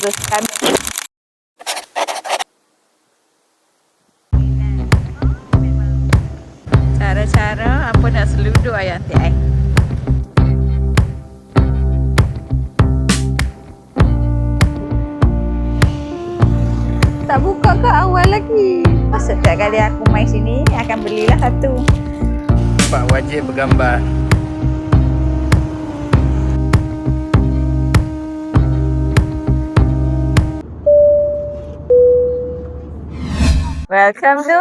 terus kami. Cara-cara apa nak seluduk ayam tiai. Tak buka ke awal lagi? Setiap kali aku main sini akan belilah satu. Pak wajib bergambar. Welcome to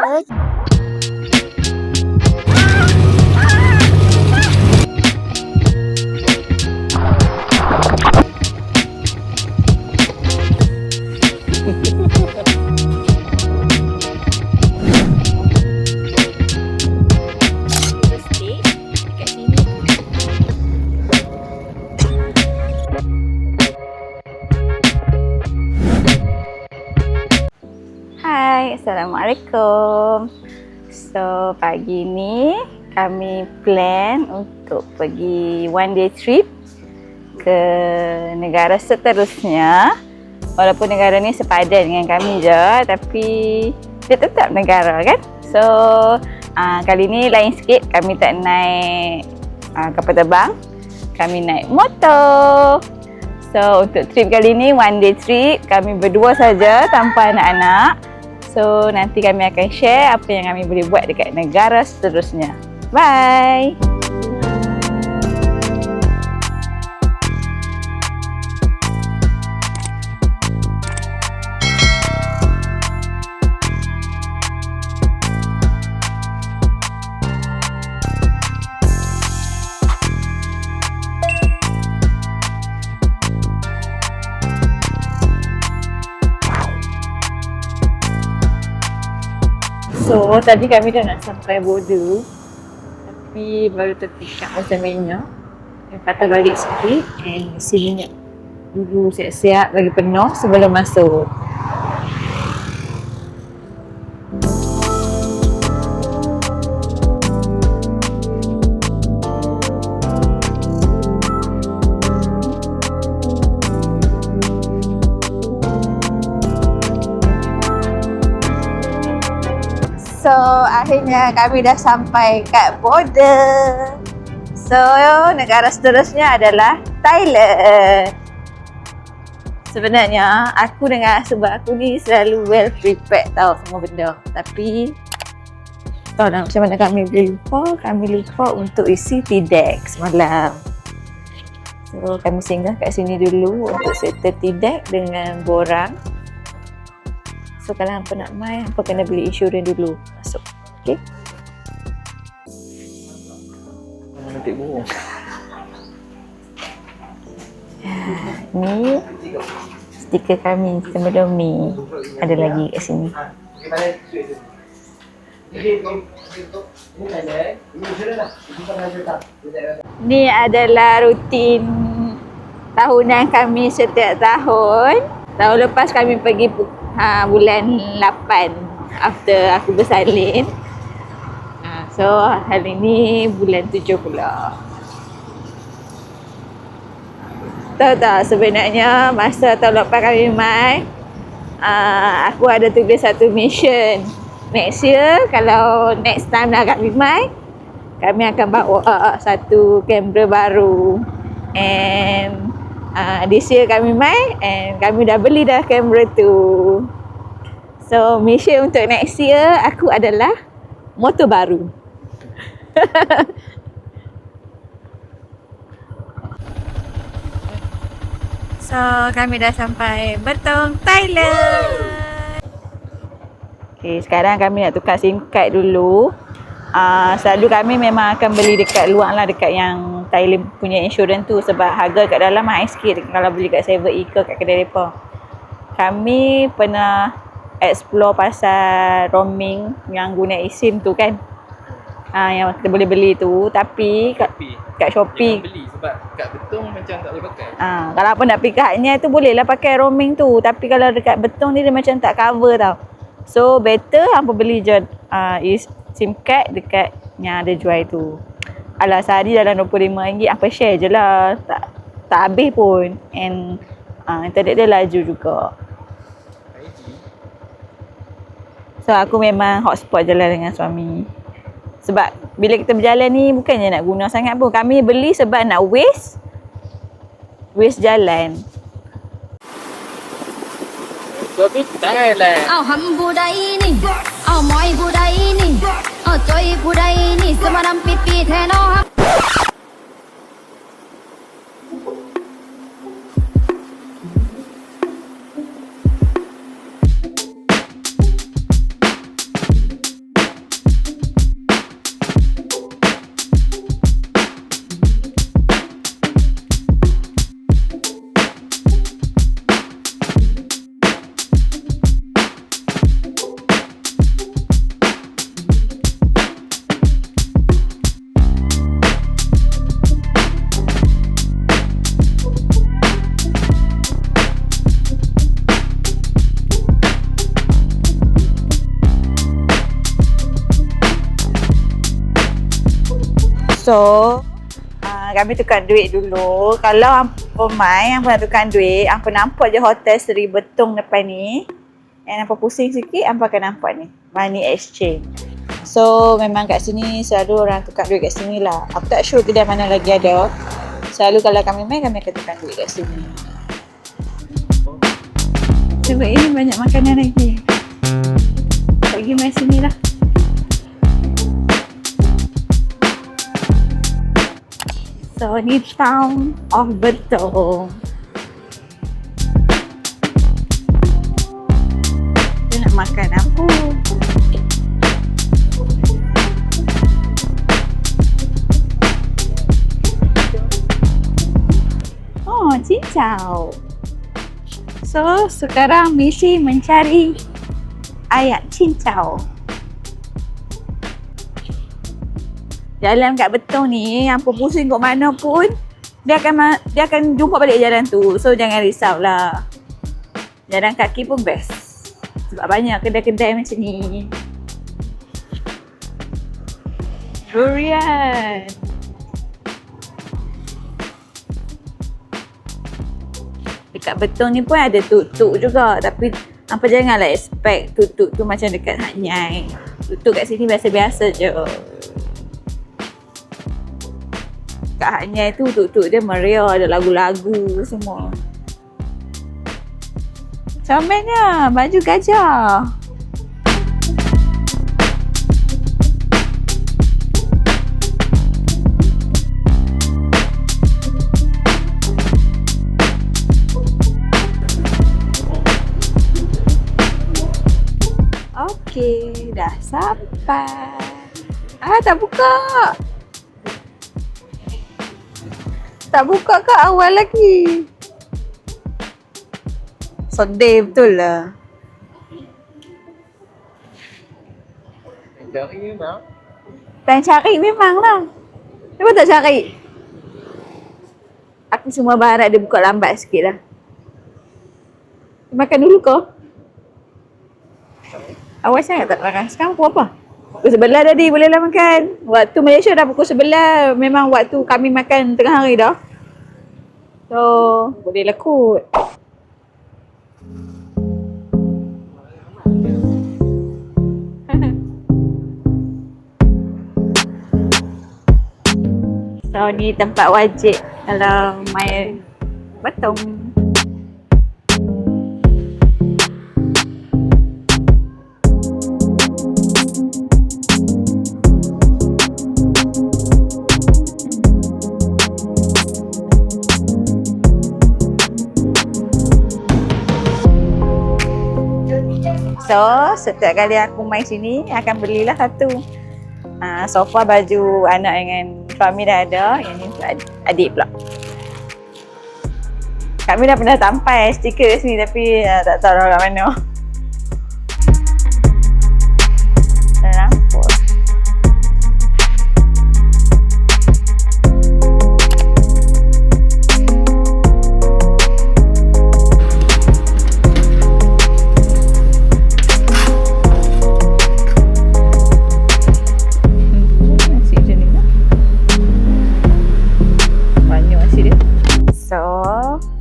Hai, Assalamualaikum. So, pagi ni kami plan untuk pergi one day trip ke negara seterusnya. Walaupun negara ni sepadan dengan kami je, tapi dia tetap negara kan. So, kali ni lain sikit, kami tak naik kapal terbang, kami naik motor. So, untuk trip kali ni one day trip, kami berdua saja tanpa anak-anak. So, nanti kami akan share apa yang kami boleh buat dekat negara seterusnya. Bye! So, tadi kami dah nak sampai border, tapi baru terpikat macam minyak. Yang patah balik sikit, and isi minyak dulu siap-siap lagi penuh sebelum masuk. So, akhirnya kami dah sampai kat border. So, negara seterusnya adalah Thailand. Sebenarnya, aku dengan sebab aku ni selalu well prepared tau semua benda. Tapi, tahu tak macam mana kami lupa untuk isi tea deck semalam. So, kami singgah kat sini dulu untuk settle tea deck dengan borang. So, kalau hampa nak main, hampa kena beli insurans dulu masuk. Okay? Nanti burung. Ni stiker kami sebelum ni. Ada lagi kat sini. Ni adalah rutin tahunan kami setiap tahun. Tahun lepas kami pergi bulan 8 after aku bersalin. So hari ni bulan 7 pula. Tahu tak sebenarnya masa tahun lepas kami main, aku ada tulis satu mission. Next year kalau next time lah kami main, kami akan bawa satu kamera baru. And this year kami main and kami dah beli dah kamera tu. So, mission untuk next year aku adalah motor baru. So, kami dah sampai Bertong, Thailand. Okay, sekarang kami nak tukar SIM card dulu. Selalu kami memang akan beli dekat luar lah, dekat yang Thailand punya insurans tu, sebab harga kat dalam high sikit kalau beli kat 7E ke kat kedai mereka. Kami pernah explore pasal roaming yang guna eSIM tu kan. Yang kita boleh beli tu, tapi kat Shopee. Jangan beli sebab kat Betong macam tak boleh pakai. Kalau apa nak pergi kat Hatnya tu bolehlah pakai roaming tu, tapi kalau dekat Betong ni dia macam tak cover tau. So better hampa beli je SIM card dekat yang ada jual tu. Alah, sehari dalam RM25 hampa share je lah, tak habis pun. And Internet dia laju juga. So aku memang hotspot jalan dengan suami. Sebab bila kita berjalan ni bukannya nak guna sangat pun. Kami beli sebab nak waste jalan. Tapi Thailand. Ham budai ni, moi budai ni, toy budai ni, semalam pipi theno. So, kami tukar duit dulu. Kalau hampa mai, hampa nak tukar duit, hampa nampak je hotel Seri Betong depan ni. Yang hampa pusing sikit, hampa akan nampak ni. Money exchange. So, memang kat sini selalu orang tukar duit kat sini lah. Aku tak sure kedai mana lagi ada. Selalu kalau kami main, kami akan tukar duit kat sini. Sebab ini banyak makanan lagi. Pergi main sini lah. So, ni town of Betong. Dia nak makan apa? Oh, cincau. So, sekarang misi mencari ayat cincau. Jalan kat Betong ni, hampa pusing kat mana pun, dia akan jumpa balik jalan tu. So jangan risaulah. Jalan kaki pun best. Sebab banyak kedai-kedai macam ni. Durian. Dekat Betong ni pun ada tuk-tuk juga. Tapi hampa janganlah expect tuk-tuk tu macam dekat Hat Nyai. Tuk-tuk kat sini biasa-biasa je. Kat Hat Nyai tu tuk-tuk dia meriah, ada lagu-lagu semua. Comelnya baju gajah. Okey, dah sampai. Tak buka. Tak buka ke awal lagi? Sedih betul lah. Cari memang. Pengen cari memang lah. Kenapa tak cari? Aku semua berharap dia buka lambat sikit lah. Makan dulu kau? Awal sangat tak makan. Sekarang pukul apa? Pukul 11 tadi bolehlah makan. Waktu Malaysia dah pukul 11. Memang waktu kami makan tengah hari dah. So, bolehlah kot. So, ni tempat wajib kalau main Betong. So, setiap kali aku main sini, akan belilah satu. So far baju anak dengan suami dah ada. Yang ni adik pula. Kami dah pernah sampai stiker kat sini tapi tak tahu kat mana. Dah nampak.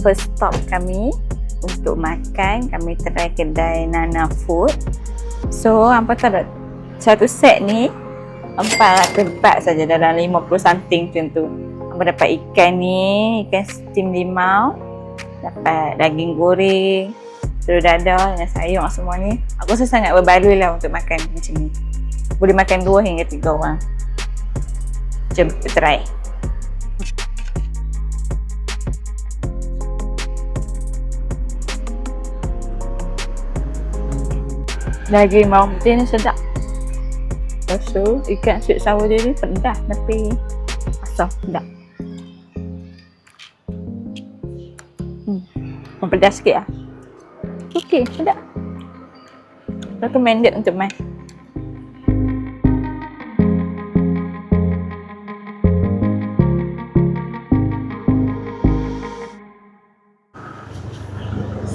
first stop kami untuk makan. Kami try kedai Nana Food. So, hampa tahu tak? Satu set ni 4 tempat saja dalam 50 something macam tu. Hampa dapat ikan ni, ikan steam limau, dapat daging goreng, telur dadah dengan sayur semua ni. Aku rasa sangat berbaloi lah untuk makan macam ni. Boleh makan 2 hingga 3 orang. Jom kita try. Daging bawang putih ni sedap. Lepas tu ikan sweet sour dia ni pedas tapi asam sedap. Pedas sikit lah. Okey, sedap. Recommended untuk mai.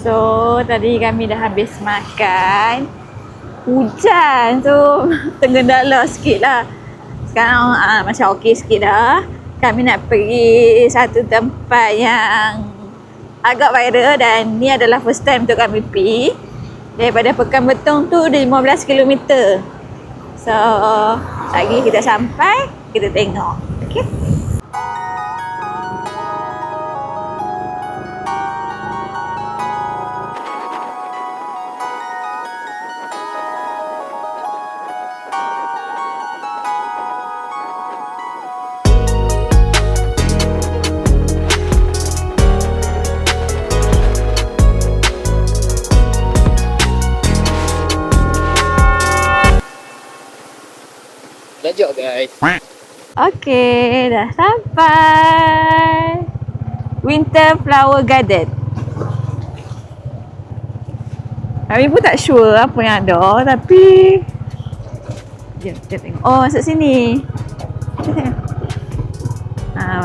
So, tadi kami dah habis makan. Hujan tu tergendala sikit lah. Sekarang macam okey sikit dah. Kami nak pergi satu tempat yang agak viral dan ni adalah first time untuk kami pergi. Daripada Pekan Betong tu 15 km. So, lagi kita sampai, kita tengok. Okay? Lanjut guys. Okay, dah sampai. Winter Flower Garden. Kami pun tak sure apa yang ada tapi jom kita tengok. Oh, masuk sini. Kita tengok.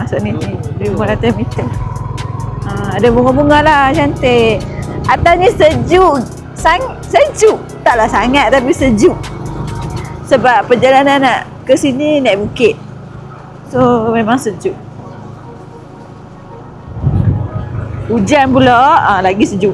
Masuk ni 500 meter. Ada bunga-bunga lah, cantik. Atas ni sejuk. Sejuk. Taklah sangat tapi sejuk. Sebab perjalanan nak ke sini naik bukit. So memang sejuk. Hujan pula, lagi sejuk.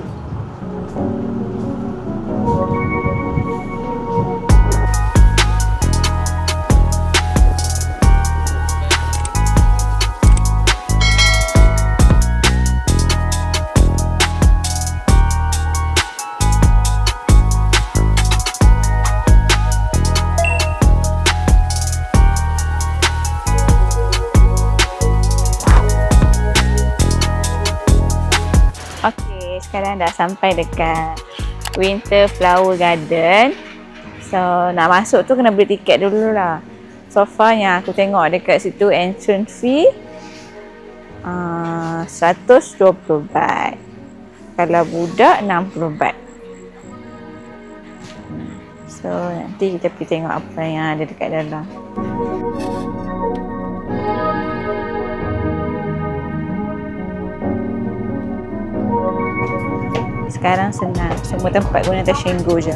Okay, sekarang dah sampai dekat Winter Flower Garden. So, nak masuk tu kena beli tiket dulu lah. So far yang aku tengok dekat situ entrance fee 120 baht. Kalau budak 60 baht. So, nanti kita pergi tengok apa yang ada dekat dalam. Sekarang senang. Semua tempat guna Tashengo je.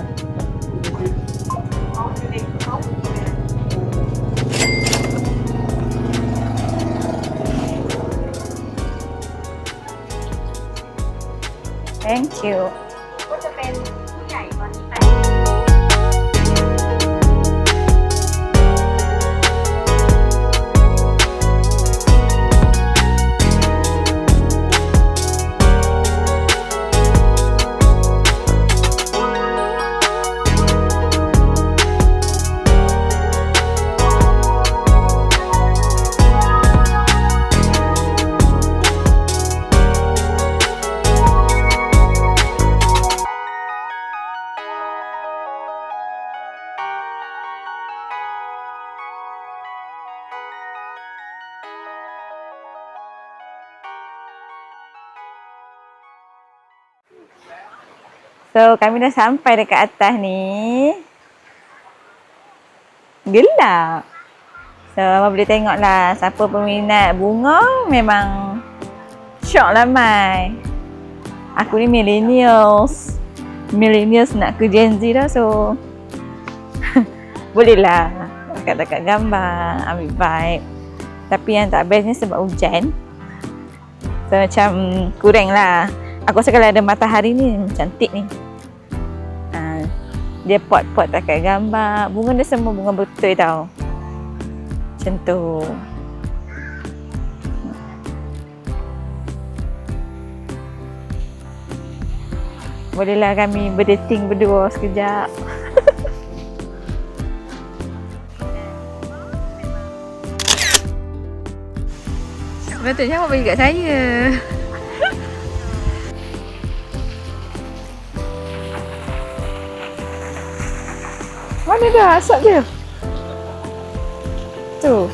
Thank you. So, kami dah sampai dekat atas ni. Gelap. So, Abang boleh tengok lah. Siapa peminat bunga, memang syok lah Mai. Aku ni millennials. Millennials nak ke Gen Z dah, so boleh lah dekat-dekat gambar, ambil vibe. Tapi yang tak bestnya sebab hujan. So, So macam kurang lah. Aku rasa kalau ada matahari ni cantik ni. Dia pot-pot pakai gambar. Bunga dia semua bunga betul tau. Macam tu. Bolehlah kami berdating berdua sekejap. Sepatutnya awak bagi kat saya. Mana dah asap dia? Tu.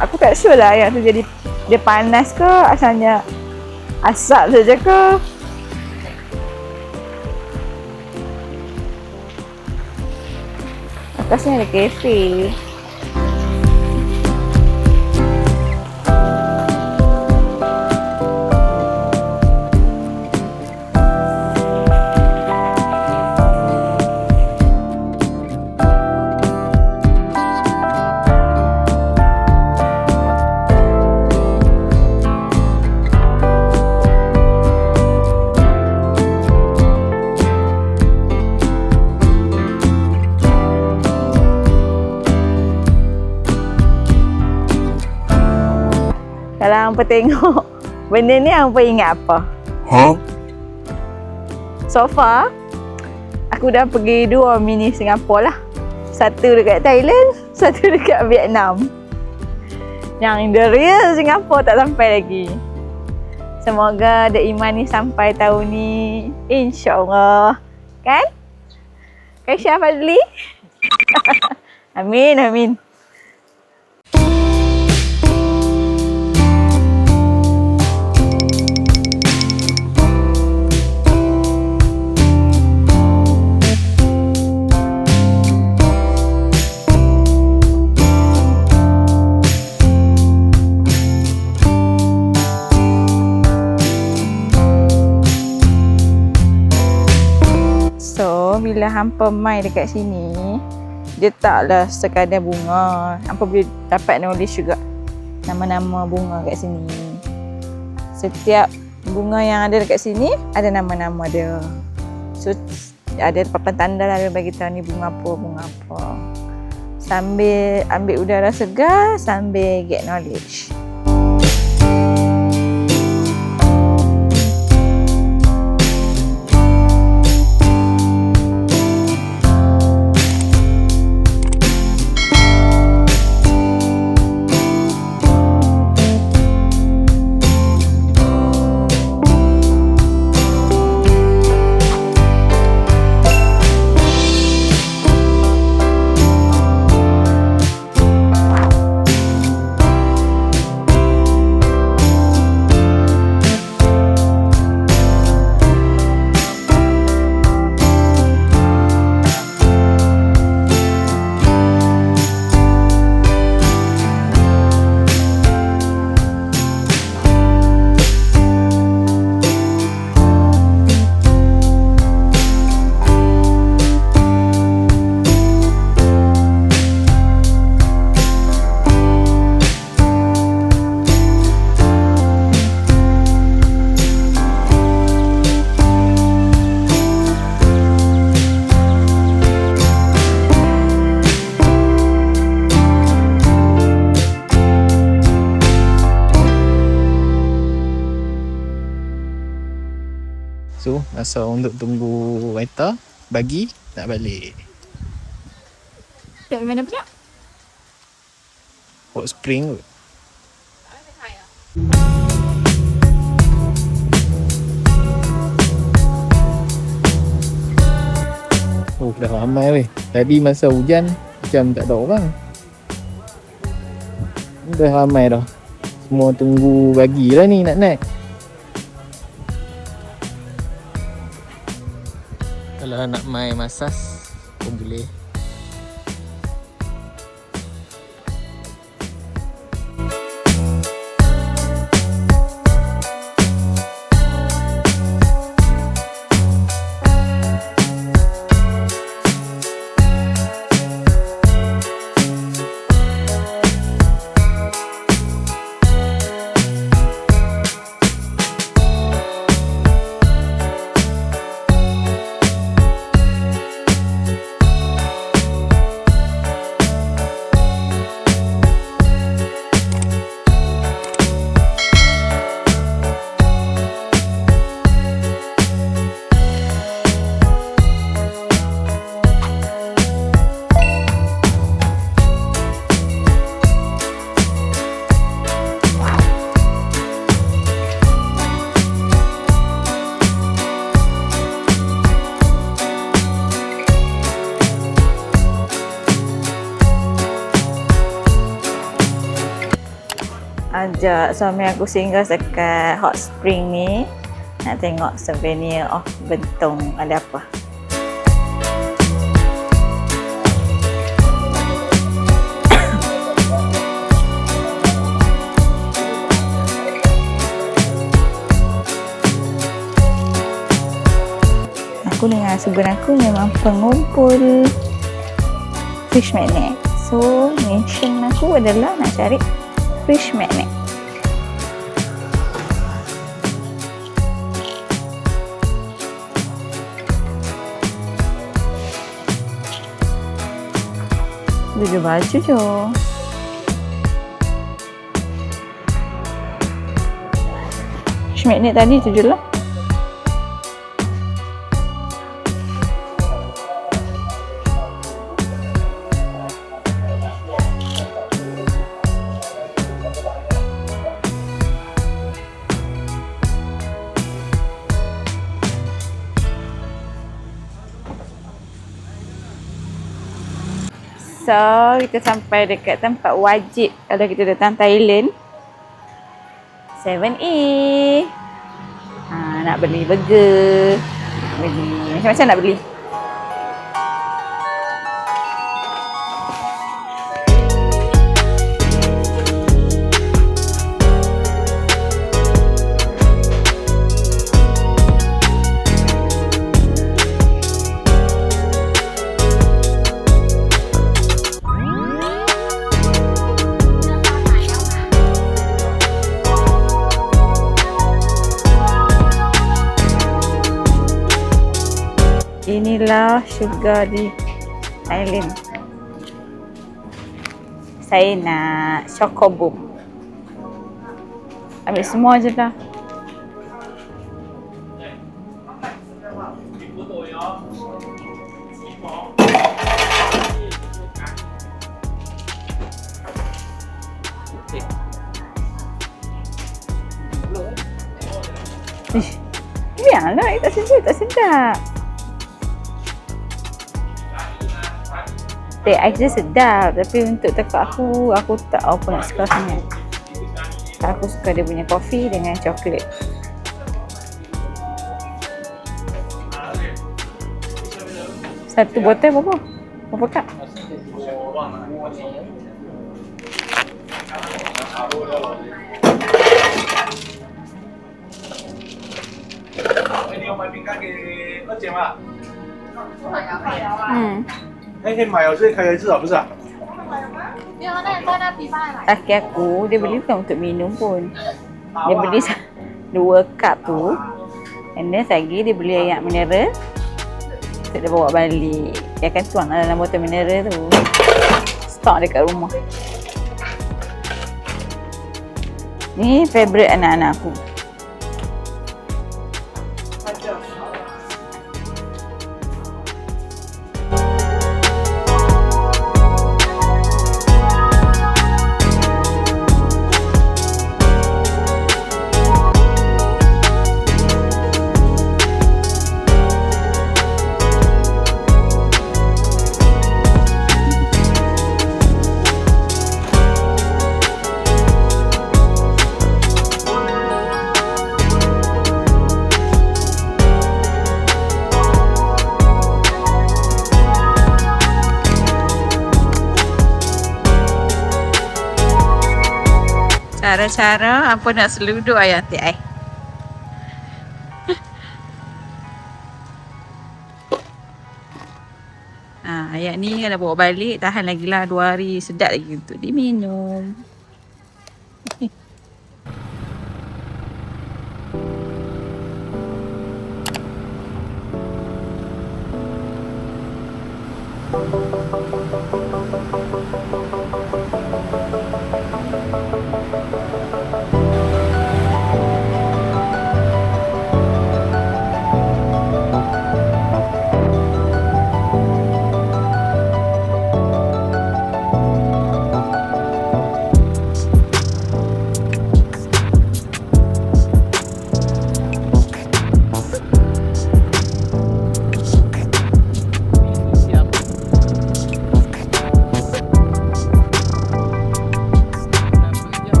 Aku tak sure lah yang tu jadi dia panas ke asalnya asap saja ke. Atasnya ada kafe. Kalau hampa tengok benda ni, hampa ingat apa? So far, aku dah pergi 2 mini Singapura lah. Satu dekat Thailand, satu dekat Vietnam. Yang the real Singapura tak sampai lagi. Semoga The Iman ni sampai tahun ni, InsyaAllah. Kan? Kan Syah Fadli? Amin, amin. Bila hampa mai dekat sini, dia taklah sekadar bunga. Hampa boleh dapat knowledge juga nama-nama bunga kat sini. Setiap bunga yang ada dekat sini ada nama-nama dia. So ada papan tanda lah dia bagi tahu ni bunga apa, bunga apa. Sambil ambil udara segar, sambil get knowledge. So, masa untuk tunggu waiter bagi nak balik. Tak mana pula? Hot Spring kot. Oh, dah ramai weh. Tadi masa hujan macam tak ada orang. Dah ramai dah. Semua tunggu bagi lah ni nak naik. Kalau nak main masas pun boleh. ajak suami aku singgah dekat hot spring ni nak tengok souvenir of Bentong ada apa. Aku dengan husband aku memang pengumpul fish magnet. So, mission aku adalah nak cari fish magnet. Dia jual baju je. Fish magnet tadi tu je lah. So, kita sampai dekat tempat wajib kalau kita datang Thailand. 7E. Nak beli burger. Beli macam-macam nak beli. Inilah syurga di Thailand. Saya nak Chocoboom. Ambil semua je dah. Biarlah, tak sedap. Teh ais dia sedap, tapi untuk tekak aku tak apa nak suka sangat. Aku suka dia punya kopi dengan coklat. Satu botol berapa? Berapa kap?可以买哦，这里可以吃啊，不是啊？ Laki aku, dia beli bukan untuk minum pun. Dia beli 2 cup tu. And then lagi dia beli air mineral. Untuk dia bawa balik. Dia akan tuang dalam botol mineral tu. Stok dekat rumah. Ni favourite anak-anak aku. Cara-cara apa nak seluduk ayam teh ai. Ayat ni kalau bawa balik tahan lagi lah 2 hari, sedap lagi untuk diminum.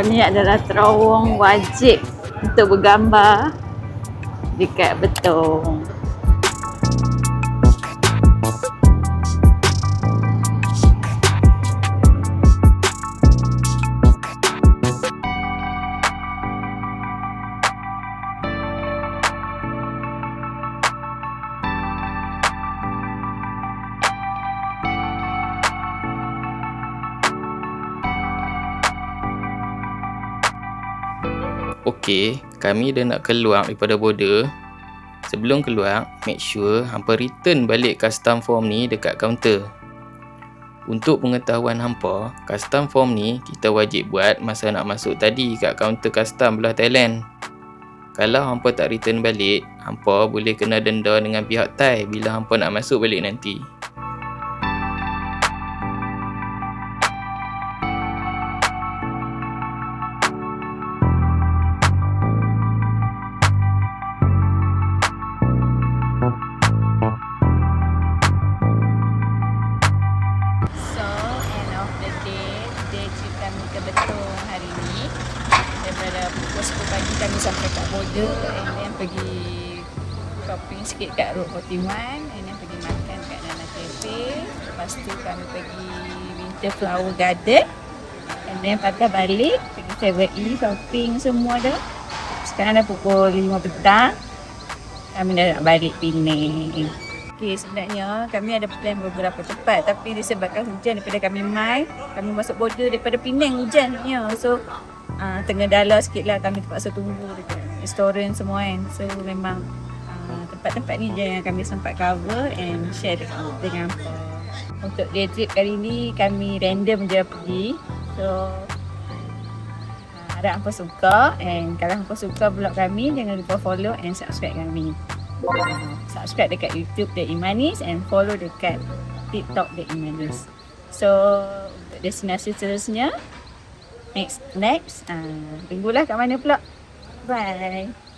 ni adalah terowong wajib untuk bergambar dekat Betong. Okey, kami dah nak keluar daripada border. Sebelum keluar, make sure hampa return balik custom form ni dekat kaunter. Untuk pengetahuan hampa, custom form ni kita wajib buat masa nak masuk tadi kat kaunter custom belah Thailand. Kalau hampa tak return balik, hampa boleh kena denda dengan pihak Thai bila hampa nak masuk balik nanti. So, end of the day trip kami ke Betong hari ni. Daripada pukul 10 pagi kami sampai kat border and then pergi shopping sikit kat Road 41 and then pergi makan kat Nana Cafe. Lepas tu kami pergi Winter Flower Garden and then patah balik pergi 7E shopping semua dah. Sekarang dah pukul 5 petang. Kami dah nak balik Penang. Okay, sebenarnya kami ada plan beberapa tempat tapi disebabkan hujan daripada kami mai, kami masuk border daripada Penang hujannya. So tengah sikit lah, kami terpaksa tunggu dekat restoran semua kan. So memang tempat-tempat ni je yang kami sempat cover and share dengan hampa. Untuk day trip kali ni kami random je pergi. So harap hampa suka, and kalau hampa suka vlog kami, jangan lupa follow and subscribe kami. Subscribe dekat YouTube The Imanis and follow dekat TikTok The Imanis. So untuk destinasi seterusnya next tunggulah kat mana pula. Bye.